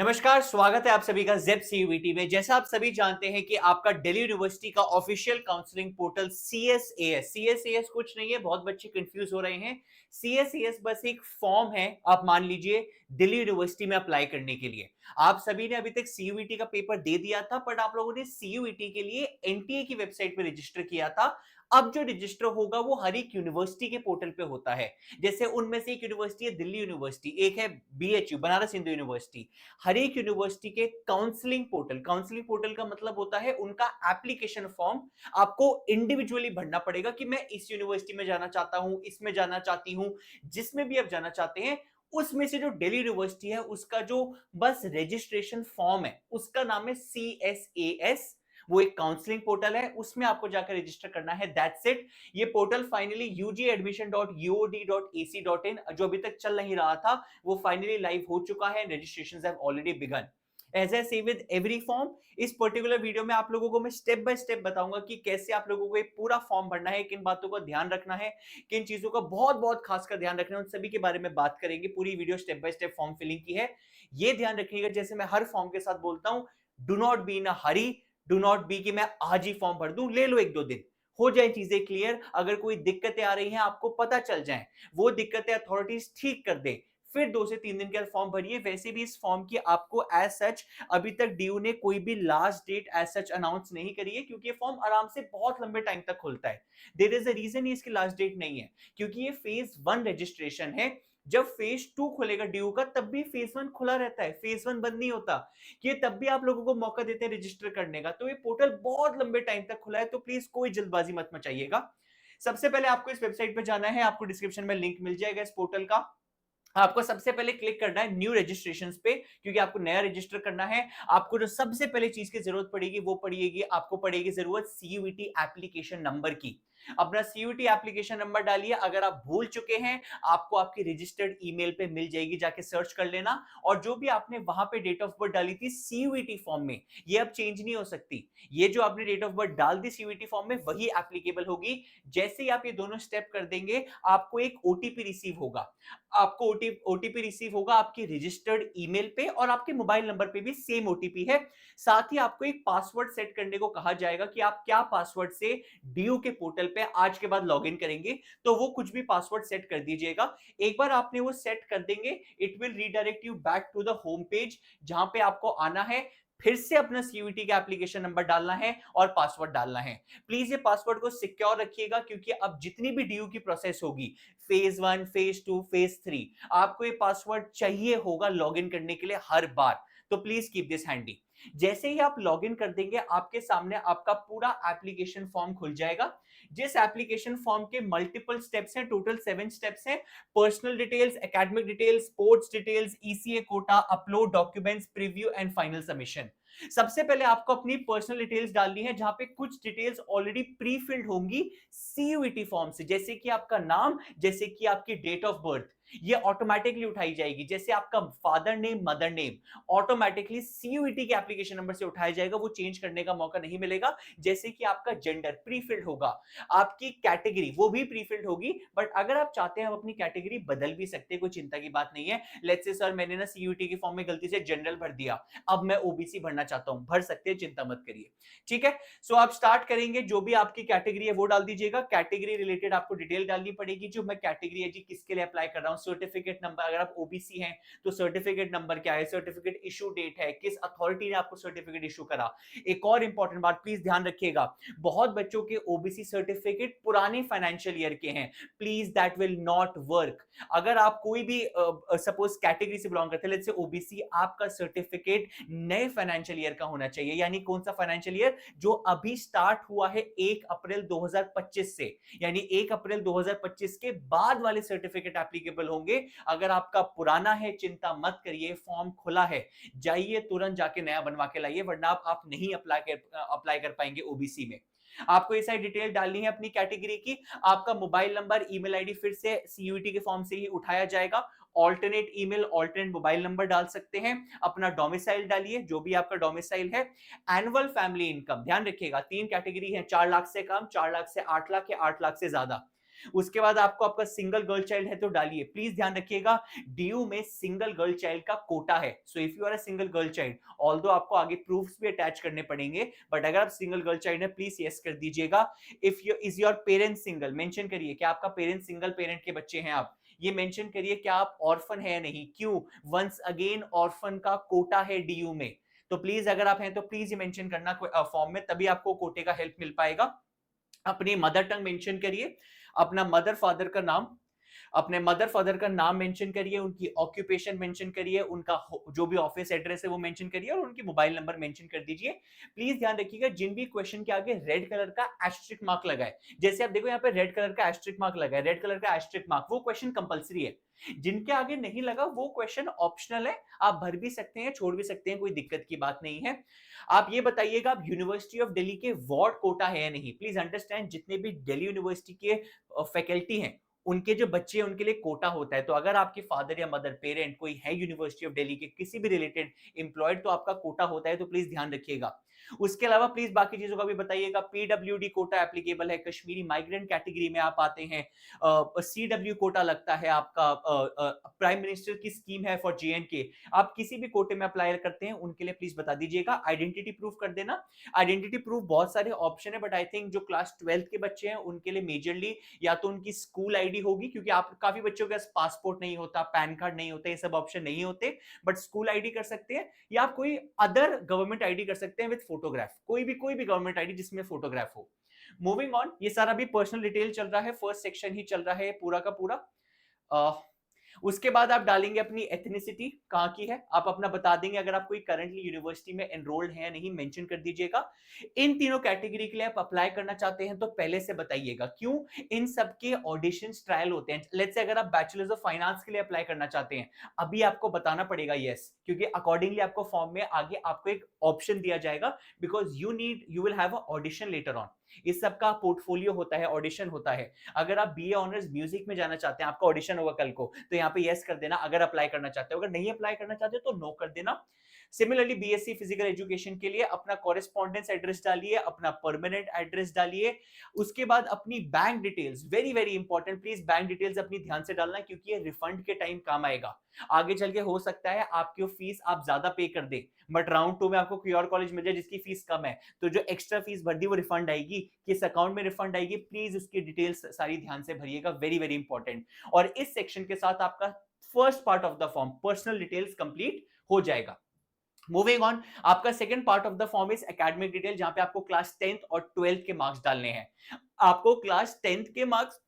नमस्कार, स्वागत है आप सभी का ज़ेप सीयूईटी में। जैसा आप सभी जानते हैं कि आपका दिल्ली यूनिवर्सिटी का ऑफिशियल काउंसलिंग पोर्टल सीएसएएस कुछ नहीं है, बहुत बच्चे कंफ्यूज हो रहे हैं। सीएसएएस बस एक फॉर्म है, आप मान लीजिए दिल्ली यूनिवर्सिटी में अप्लाई करने के लिए। आप सभी ने अभी तक सीयूईटी का पेपर दे दिया था, बट आप लोगों ने सीयूईटी के लिए एनटीए की वेबसाइट पे रजिस्टर किया था। अब जो रजिस्टर होगा वो हर एक यूनिवर्सिटी के पोर्टल पे होता है। जैसे उनमें से एक यूनिवर्सिटी है दिल्ली यूनिवर्सिटी, एक है बीएचयू बनारस हिंदू यूनिवर्सिटी। हर एक यूनिवर्सिटी के काउंसलिंग पोर्टल का मतलब होता है उनका एप्लीकेशन फॉर्म। आपको इंडिविजुअली भरना पड़ेगा कि मैं इस यूनिवर्सिटी में जाना चाहता हूं, इसमें जाना चाहती हूं। जिसमें भी आप जाना चाहते हैं उसमें से जो दिल्ली यूनिवर्सिटी है उसका जो बस रजिस्ट्रेशन फॉर्म है उसका नाम है सीएसएएस। वो एक काउंसलिंग पोर्टल है, उसमें आपको जाकर रजिस्टर करना है, दैट्स इट। ये पोर्टल फाइनली ugadmission.uod.ac.in जो अभी तक चल नहीं रहा था वो फाइनली लाइव हो चुका है। Registrations have already begun. As I see with every form, इस पर्टिकुलर वीडियो में आप लोगों को मैं स्टेप बाय स्टेप बताऊंगा कि कैसे आप लोगों को एक पूरा फॉर्म भरना है, किन बातों का ध्यान रखना है, किन चीजों का बहुत बहुत खासकर ध्यान रखना है, उन सभी के बारे में बात करेंगे। पूरी video step by step form filling की है। ये ध्यान रखिएगा, जैसे मैं हर फॉर्म के साथ बोलता हूं, do not be in a Hari, do not be कि मैं आज ही फॉर्म भर दूं, ले लो एक दो दिन, हो जाए चीजें क्लियर। अगर कोई दिक्कतें आ रही हैं आपको पता चल जाए, वो दिक्कतें अथॉरिटीज ठीक कर दे, फिर 2 से 3 दिन के अंदर फॉर्म भरिए। वैसे भी इस फॉर्म की आपको एज सच अभी तक डीयू ने कोई भी last date as such announce नहीं करी है, क्योंकि ये फॉर्म आराम से बहुत लंबे टाइम तक खुलता है। देयर इज अ रीजन इसकी लास्ट डेट नहीं है, क्योंकि ये फेज 1 रजिस्ट्रेशन है। जब फेज 2 खुलेगा डीयू का तब भी फेज 1 खुला रहता है, फेज 1 बंद नहीं होता। कि तब भी आप लोगों को मौका देते हैं रजिस्टर करने का। तो ये पोर्टल बहुत लंबे टाइम तक खुला है, तो प्लीज कोई जल्दबाजी मत मचाइएगा। सबसे पहले आपको इस वेबसाइट पे जाना है, आपको डिस्क्रिप्शन में लिंक मिल जाएगा इस पोर्टल का। आपको सबसे पहले क्लिक करना है न्यू रजिस्ट्रेशंस पे, क्योंकि आपको नया रजिस्टर करना है। आपको जो सबसे पहले चीज की जरूरत पड़ेगी वो पड़ेगी, आपको पड़ेगी जरूरत सीयूईटी एप्लीकेशन नंबर की। अपना सीयूईटी एप्लीकेशन नंबर डालिए। अगर आप भूल चुके हैं, आपको आपकी रजिस्टर्ड ईमेल पे मिल जाएगी, जाके सर्च कर लेना। और जो भी आपने वहां पे डेट ऑफ बर्थ डाली थी सीयूईटी फॉर्म में, ये अब चेंज नहीं हो सकती। ये जो आपने डेट ऑफ बर्थ डाल दी सीयूईटी फॉर्म में वही एप्लीकेबल होगी। जैसे ही आप ये दोनों स्टेप कर देंगे, आपको एक ओटीपी रिसीव होगा। आपको ओटीपी रिसीव होगा आपकी रजिस्टर्ड ईमेल पे, और आपके मोबाइल नंबर पे भी सेम ओटीपी है। साथ ही आपको एक पासवर्ड सेट करने को कहा जाएगा कि आप क्या पासवर्ड से डीयू के पोर्टल पे आज के बाद लॉगिन करेंगे। तो वो कुछ भी पासवर्ड सेट कर दीजिएगा। एक बार आपने वो सेट कर देंगे, it will redirect you back to the home page, जहां पे आपको आना है, फिर से अपना सीयूईटी का एप्लीकेशन नंबर डालना है और पासवर्ड डालना है। प्लीज ये पासवर्ड को सिक्योर रखिएगा, क्योंकि अब जितनी भी डीयू की प्रोसेस होगी, फेज 1, फेज 2, फेज 3, आपको ये पासवर्ड चाहिए होगा लॉगिन करने के लिए हर बार। तो प्लीज कीप दिस हैंडी। जैसे ही आप लॉगिन कर देंगे, आपके सामने आपका पूरा एप्लीकेशन फॉर्म खुल जाएगा। जिस एप्लीकेशन फॉर्म के मल्टीपल स्टेप्स हैं, टोटल 7 स्टेप्स हैं। Personal details, academic details, sports details, ECA quota, upload documents, preview and final submission. सबसे पहले आपको अपनी पर्सनल डिटेल्स डालनी है, जहां पे कुछ डिटेल्स ऑलरेडी प्री फिल्ड होंगी सीयूईटी फॉर्म से, जैसे कि आपका नाम, जैसे कि आपकी डेट ऑफ बर्थ, ये ऑटोमेटिकली उठाई जाएगी। जैसे आपका father name, mother name, automatically CUET के एप्लीकेशन नंबर से उठाया जाएगा, वो चेंज करने का मौका नहीं मिलेगा। जैसे कि आपका जेंडर प्री फिल्ड होगा, आपकी कैटेगरी वो भी प्री फिल्ड होगी, बट अगर आप चाहते हैं हम अपनी कैटेगरी बदल भी सकते हैं, कोई चिंता की बात नहीं है। लेट्स से सर मैंने ना सीयूईटी के फॉर्म में गलती से जनरल भर दिया, अब मैं ओबीसी भरना चाहता हूं, भर सकते हैं, चिंता मत करिए। ठीक है, सो आप स्टार्ट करेंगे। जो भी आपकी कैटेगरी है वो डाल दीजिएगा। कैटेगरी रिलेटेड आपको डिटेल डालनी पड़ेगी, जो मैं कैटेगरी है जी किसके लिए अप्लाई कर रहा हूं, सर्टिफिकेट नंबर, अगर आप ओबीसी हैं तो सर्टिफिकेट नंबर क्या है, सर्टिफिकेट इशू डेट है, किस अथॉरिटी ने आपको सर्टिफिकेट इशू करा। एक और इंपॉर्टेंट बात प्लीज ध्यान रखिएगा, बहुत बच्चों के ओबीसी सर्टिफिकेट पुराने फाइनेंशियल ईयर के हैं, please that will not work. अगर आप कोई भी सपोज कैटेगरी से बिलोंग करते हैं, लेट्स से ओबीसी, आपका सर्टिफिकेट नए फाइनेंशियल ईयर का होना चाहिए। यानी कौन सा फाइनेंशियल ईयर, जो अभी स्टार्ट हुआ है 1 अप्रैल 2025 से, यानी 1 अप्रैल 2025 के बाद वाले सर्टिफिकेट एप्लीकेबल होंगे। अगर आपका पुराना है चिंता मत करिए, फॉर्म खुला है, जाइए तुरंत जाके नया बनवा के लाइए, वरना आप नहीं अप्लाई कर पाएंगे ओबीसी में। आपको ये सारी डिटेल डालनी है अपनी कैटेगरी की। आपका मोबाइल नंबर, ईमेल आईडी फिर से सीयूईटी के फॉर्म से ही उठाया जाएगा। Alternate email, alternate mobile number डाल सकते हैं। अपना डोमिसाइल डालिए, जो भी आपका डोमिसाइल है। एनुअल फैमिली इनकम ध्यान रखिएगा, 3 कैटेगरी है, 4 लाख से कम, 4 लाख से 8 लाख या 8 लाख से ज्यादा। उसके बाद आपको आपका सिंगल गर्ल चाइल्ड है तो डालिए। प्लीज ध्यान रखिएगा डीयू में सिंगल गर्ल चाइल्ड का कोटा है। So if you are a single girl child, although आपको आगे प्रूफ्स भी अटैच करने पड़ेंगे, बट अगर आप सिंगल गर्ल चाइल्ड है प्लीज यस कर दीजिएगा। If you is your parent single, mention करिए कि आपका पेरेंट सिंगल पेरेंट के बच्चे हैं आप। ये मेंशन करिए कि आप ऑर्फन है या नहीं। क्यों? वंस अगेन ऑर्फन का कोटा है डीयू में, तो प्लीज अगर आप हैं तो प्लीज ये मेंशन करना फॉर्म में, तभी आपको कोटे का हेल्प मिल पाएगा। अपनी मदर टंग मेंशन करिए, अपना मदर फादर का नाम, अपने मदर फादर का नाम मेंशन करिए, उनकी ऑक्यूपेशन मेंशन करिए, उनका जो भी ऑफिस एड्रेस है वो मेंशन करिए, और उनकी मोबाइल नंबर मेंशन कर दीजिए। प्लीज ध्यान रखिएगा जिन भी क्वेश्चन के आगे रेड कलर का एस्टेरिस्क मार्क लगा है, जैसे आप देखो यहाँ पे रेड कलर का एस्टेरिस्क मार्क लगा है, रेड कलर का एस्टेरिस्क मार्क, वो क्वेश्चन कंपलसरी है। जिनके आगे नहीं लगा वो क्वेश्चन ऑप्शनल है, आप भर भी सकते हैं, छोड़ भी सकते हैं, कोई दिक्कत की बात नहीं है। आप ये बताइएगा आप यूनिवर्सिटी ऑफ दिल्ली के वार्ड कोटा है या नहीं। प्लीज अंडरस्टैंड जितने भी दिल्ली यूनिवर्सिटी के फैकल्टी हैं उनके जो बच्चे हैं उनके लिए कोटा होता है। तो अगर आपके फादर या मदर पेरेंट कोई है यूनिवर्सिटी ऑफ दिल्ली के किसी भी रिलेटेड एम्प्लॉयड, तो आपका कोटा होता है, तो प्लीज ध्यान रखिएगा। उसके अलावा प्लीज बाकी चीजों का भी बताइएगा। पीडब्ल्यूडी कोटा एप्लीकेबल है, कश्मीरी माइग्रेंट कैटेगरी में आप आते हैं, सीडब्ल्यू कोटा लगता है आपका, प्राइम मिनिस्टर की स्कीम है फॉर जेएंडके, आप किसी भी कोटे में अप्लाई करते हैं उनके लिए प्लीज बता दीजिएगा। आइडेंटिटी प्रूफ कर देना। आइडेंटिटी प्रूफ बहुत सारे ऑप्शन है, बट आई थिंक जो क्लास 12 के बच्चे हैं उनके लिए मेजरली या तो उनकी स्कूल आईडी होगी, क्योंकि आप काफी बच्चों के पास पासपोर्ट नहीं होता, पैन कार्ड नहीं होता, ये सब ऑप्शन नहीं होते, बट स्कूल आईडी कर सकते हैं, या आप कोई अदर गवर्नमेंट आईडी कर सकते हैं विद फोटोग्राफ, कोई भी गवर्नमेंट आईडी जिसमें फोटोग्राफ हो। मूविंग ऑन, ये सारा भी पर्सनल डिटेल चल रहा है, फर्स्ट सेक्शन ही चल रहा है पूरा का पूरा। उसके बाद आप डालेंगे अपनी एथनिसिटी कहाँ की है, आप अपना बता देंगे। अगर आप कोई करंटली यूनिवर्सिटी में एनरोल्ड है या नहीं मेंशन कर दीजिएगा। इन तीनों कैटेगरी के लिए आप अप्लाई करना चाहते हैं तो पहले से बताइएगा, क्यों? इन सब के ऑडिशंस ट्रायल होते हैं। लेट्स से अगर आप बैचलर्स ऑफ फाइनेंस के लिए अप्लाई करना चाहते हैं, अभी आपको बताना पड़ेगा यस, क्योंकि अकॉर्डिंगली आपको फॉर्म में आगे आपको एक ऑप्शन दिया जाएगा, because you will have a audition later on. इस सब का पोर्टफोलियो होता है, ऑडिशन होता है। अगर आप बीए ऑनर्स म्यूजिक में जाना चाहते हैं, आपका ऑडिशन होगा कल को, तो यहाँ पे यस कर देना अगर अप्लाई करना चाहते हो। अगर नहीं अप्लाई करना चाहते तो नो कर देना। सिमिलरली बीएससी फिजिकल एजुकेशन के लिए अपना कॉरेस्पॉन्डेंस एड्रेस डालिए, अपना परमानेंट एड्रेस डालिए। उसके बाद अपनी bank details, very very important, please bank details अपनी ध्यान से डालना, क्योंकि ये रिफंड के टाइम काम आएगा। आगे चल के हो सकता है आपकी फीस आप ज्यादा पे कर दे, बट राउंड 2 में आपको कोई और कॉलेज मिल जाए जिसकी फीस कम है, तो जो एक्स्ट्रा फीस भर दी वो रिफंड आएगी, किस अकाउंट में रिफंड आएगी, प्लीज उसकी डिटेल्स सारी ध्यान से भरिएगा, वेरी वेरी इंपॉर्टेंट। और इस सेक्शन के साथ आपका first part of the form personal details complete हो जाएगा। मूविंग ऑन, आपका second part of the form is academic detail, जहां पे आपको क्लास 10th और 12th के मार्क्स डालने हैं। आपको क्लास 10th के मार्क्स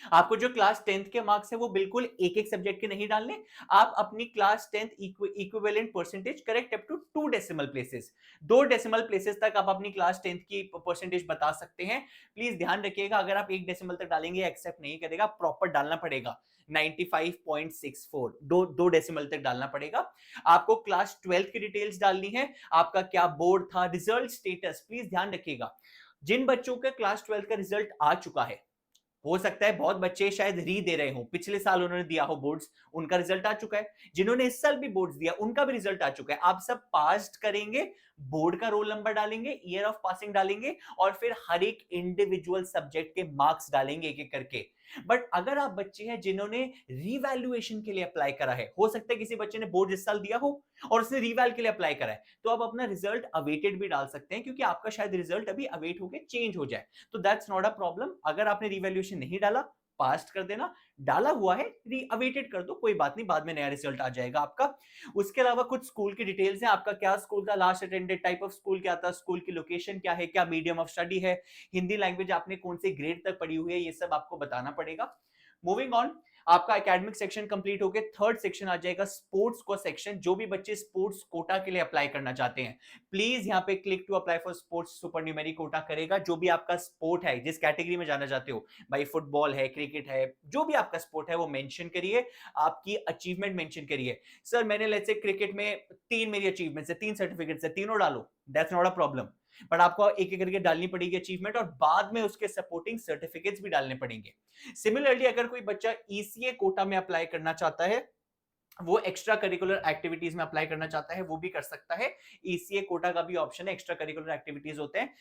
आपको जो क्लास 10th के मार्क्स है वो बिल्कुल एक एक सब्जेक्ट के नहीं डालने। आप अपनी class 10th equivalent percentage correct up to 2 decimal places, 2 decimal places तक आप अपनी क्लास 10th की परसेंटेज बता सकते हैं। प्लीज ध्यान रखिएगा, अगर आप 1 डेसिमल तक डालेंगे एक्सेप्ट नहीं करेगा, प्रॉपर डालना पड़ेगा 95.64, दो डेसिमल तक डालना पड़ेगा। आपको क्लास 12 की डिटेल्स डालनी है, आपका क्या बोर्ड था, रिजल्ट स्टेटस, प्लीज ध्यान रखिएगा। जिन बच्चों का क्लास 12 का रिजल्ट आ चुका है, हो सकता है बहुत बच्चे शायद री दे रहे हो, पिछले साल उन्होंने दिया हो बोर्ड्स, उनका रिजल्ट आ चुका है। जिन्होंने इस साल भी बोर्ड्स दिया उनका भी रिजल्ट आ चुका है। आप सब पास्ड करेंगे, बोर्ड का रोल नंबर डालेंगे, ईयर ऑफ पासिंग डालेंगे, और फिर हर एक इंडिविजुअल सब्जेक्ट के मार्क्स डालेंगे एक एक करके। बट अगर आप बच्चे हैं जिन्होंने रिवैल्यूएशन के लिए अप्लाई करा है, हो सकता है किसी बच्चे ने बोर्ड इस साल दिया हो और उसने रिवैल के लिए अप्लाई करा है, तो आप अपना रिजल्ट अवेटेड भी डाल सकते हैं, क्योंकि आपका शायद रिजल्ट अभी अवेट होकर चेंज हो जाए, तो दैट्स नॉट अ प्रॉब्लम। अगर आपने रिवैल्यूएशन नहीं डाला, पास्ट कर देना, डाला हुआ है रीअवेटेड कर दो, कोई बात नहीं, बाद में नया रिजल्ट आ जाएगा आपका। उसके अलावा कुछ स्कूल की डिटेल्स हैं, आपका क्या स्कूल था, last attended type of school क्या था, स्कूल की लोकेशन क्या है, क्या मीडियम ऑफ स्टडी है, हिंदी लैंग्वेज आपने कौन से ग्रेड तक पढ़ी हुई है, ये सब आपको बताना पड़ेगा। मूविंग ऑन, आपका एकेडमिक सेक्शन कंप्लीट हो गया, थर्ड सेक्शन आ जाएगा स्पोर्ट्स को सेक्शन। जो भी बच्चे स्पोर्ट्स कोटा के लिए अप्लाई करना चाहते हैं, प्लीज यहाँ पे click to apply for sports super numeric quota करेगा। जो भी आपका स्पोर्ट है, जिस कैटेगरी में जाना चाहते हो, भाई फुटबॉल है, क्रिकेट है, जो भी आपका स्पोर्ट है वो मेंशन करिए, आपकी अचीवमेंट मेंशन करिए। सर मैंने लेट्स से क्रिकेट में 3 मेरी अचीवमेंट्स है, 3 सर्टिफिकेट्स है, तीनों डालो, that's not a problem, but आपको एक एक करके डालनी पड़ेगी अचीवमेंट, और बाद में उसके सपोर्टिंग सर्टिफिकेट्स भी डालने पड़ेंगे। सिमिलरली अगर कोई बच्चा ईसीए कोटा में अप्लाई करना चाहता है, वो एक्स्ट्रा करिकुलर एक्टिविटीज में अप्लाई करना चाहता है, वो भी कर सकता है। ईसीए कोटा का भी ऑप्शन है, एक्स्ट्रा करिकुलर एक्टिविटीज होते हैं।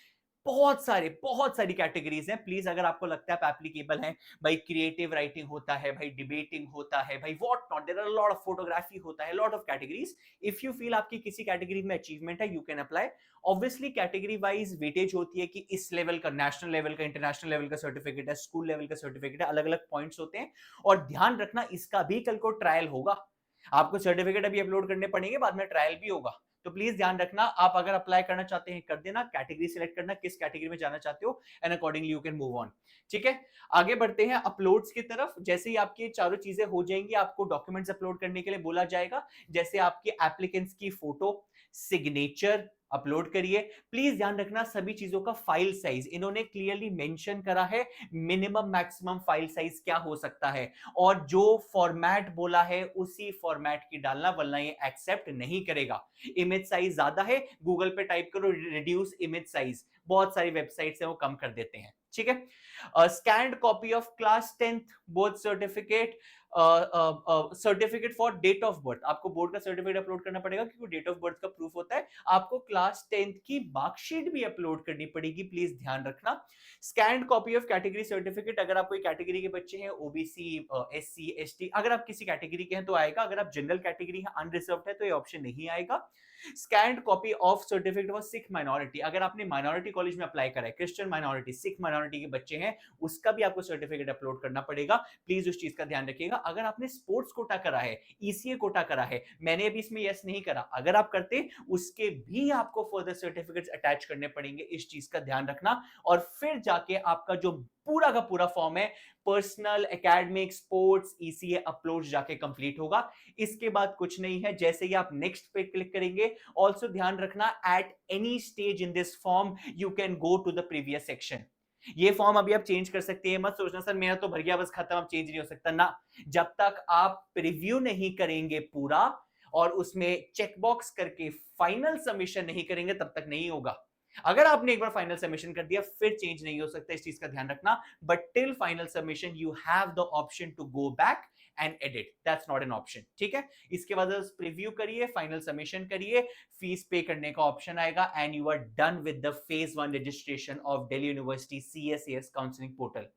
बहुत सारी कैटेगरीज हैं। प्लीज अगर आपको लगता है आप एप्लीकेबल हैं, भाई क्रिएटिव राइटिंग होता है, भाई डिबेटिंग होता है, भाई what not, there are lot of photography होता है, lot of categories. If you feel आपकी किसी कैटेगरी में अचीवमेंट है, you can apply. Obviously category wise weightage होती है कि इस लेवल का, नेशनल लेवल का, इंटरनेशनल लेवल का सर्टिफिकेट है, स्कूल लेवल का सर्टिफिकेट है, अलग अलग पॉइंट्स होते हैं। और ध्यान रखना इसका भी कल को ट्रायल होगा, आपको सर्टिफिकेट अभी अपलोड करने पड़ेंगे, बाद में ट्रायल भी होगा। तो प्लीज ध्यान रखना, आप अगर अप्लाई करना चाहते हैं कर देना, कैटेगरी सिलेक्ट करना किस कैटेगरी में जाना चाहते हो, and accordingly you can move on. ठीक है, आगे बढ़ते हैं अपलोड्स की तरफ। जैसे ही आपकी चारों चीजें हो जाएंगी, आपको डॉक्यूमेंट्स अपलोड करने के लिए बोला जाएगा, जैसे आपकी एप्लीकेंट्स की फोटो, सिग्नेचर अपलोड करिए। प्लीज ध्यान रखना सभी चीजों का फाइल साइज इन्होंने क्लियरली मेंशन करा है, मिनिमम मैक्सिमम फाइल साइज क्या हो सकता है, और जो फॉर्मेट बोला है उसी फॉर्मेट की डालना, वरना ये एक्सेप्ट नहीं करेगा। इमेज साइज ज्यादा है, गूगल पे टाइप करो रिड्यूस इमेज साइज, बहुत सारी वेबसाइट्स हैं वो कम कर देते हैं। ठीक है, scanned copy of class 10th board certificate, certificate for date of birth, आपको बोर्ड का सर्टिफिकेट अपलोड करना पड़ेगा क्योंकि डेट ऑफ बर्थ का प्रूफ होता है। आपको क्लास 10th की मार्कशीट भी अपलोड करनी पड़ेगी, प्लीज ध्यान रखना। Scanned copy of category certificate, अगर आप कोई कैटेगरी के बच्चे हैं, ओबीसी, एससी, एसटी, अगर आप किसी कैटेगरी के हैं तो आएगा, अगर आप जनरल कैटेगरी है, अनरिजर्व्ड है, तो ये ऑप्शन नहीं आएगा। Scanned copy of certificate for Sikh minority, अगर आपने माइनॉरिटी कॉलेज में अप्लाई करा है, क्रिश्चियन माइनॉरिटी, सिख माइनॉरिटी के बच्चे हैं, उसका भी आपको सर्टिफिकेट अपलोड करना पड़ेगा। प्लीज उस चीज का ध्यान रखिएगा। अगर आपने स्पोर्ट्स कोटा करा है, ईसीए कोटा करा है, मैंने अभी इसमें यस नहीं करा, अगर आप करते उसके भी आपको फर्दर सर्टिफिकेट्स अटैच करने पड़ेंगे, इस चीज का ध्यान रखना। और फिर जाके आपका जो पूरा का पूरा फॉर्म है, personal, academic, sports, ECA upload जाके कंप्लीट होगा। इसके बाद कुछ नहीं है, जैसे ही आप नेक्स्ट पे क्लिक करेंगे, ऑल्सो ध्यान रखना at any stage in this form you can go to the previous section. ये फॉर्म अभी आप चेंज कर सकते हैं, मत सोचना सर मेरा तो भर गया बस खत्म, अब चेंज नहीं हो सकता ना। जब तक आप प्रीव्यू नहीं करेंगे पूरा और उसमें चेकबॉक्स करके फाइनल सबमिशन नहीं करेंगे, तब तक नहीं होगा। अगर आपने एक बार फाइनल सबमिशन कर दिया फिर चेंज नहीं हो सकता, इस चीज का ध्यान रखना। But till final submission you have the option to go back and edit, that's not an option. ठीक है, इसके बाद प्रीव्यू करिए, फाइनल सबमिशन करिए, फीस पे करने का ऑप्शन आएगा, and you are done with the phase 1 registration of Delhi University CSAS counselling portal.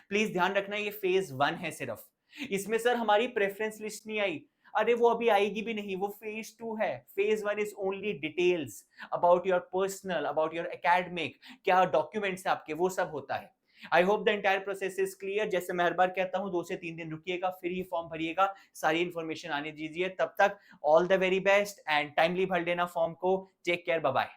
Please ध्यान रखना ये फेज 1 है सिर्फ, इसमें सर हमारी प्रेफरेंस लिस्ट नहीं आई, अरे वो अभी आएगी भी नहीं, वो फेज 2 है। Phase 1 is only details about your personal, about your academic, क्या डॉक्यूमेंट्स है आपके, वो सब होता है। I hope the entire process is clear. जैसे मैं हर बार कहता हूं 2 से 3 दिन रुकिएगा, फिर ही फॉर्म भरिएगा, सारी इंफॉर्मेशन आने दीजिए। तब तक all the very best and timely भर लेना फॉर्म को। Take care, bye bye.